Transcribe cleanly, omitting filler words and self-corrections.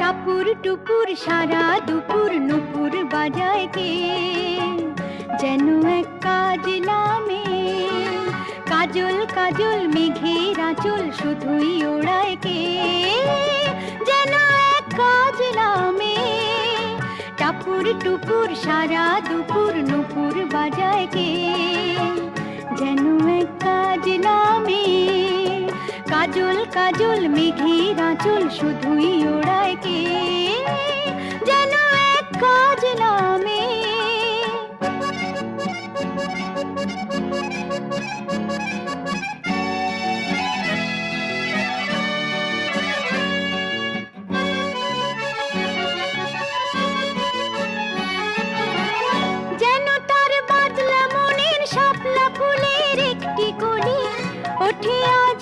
টাপুর টুপুর সারা দুপুর নুপুর বাজায় কে, যেন এক কাজলা মেয়ে। কাজল কাজল মেঘের আঁচল শুধুই ওড়ায় কে, যেন এক কাজলা মেয়ে। টাপুর টুপুর সারা দুপুর নুপুর বাজায় কে, যেন এক কাজলা মেয়ে। কাজল কাজল মেঘের আঁচল শুধুই ওড়ায় কে, যেন এক কাজলা মেয়ে। যেন তার বাদলা মনের শাপলা ফুলের একটি কলি, ওঠে আজ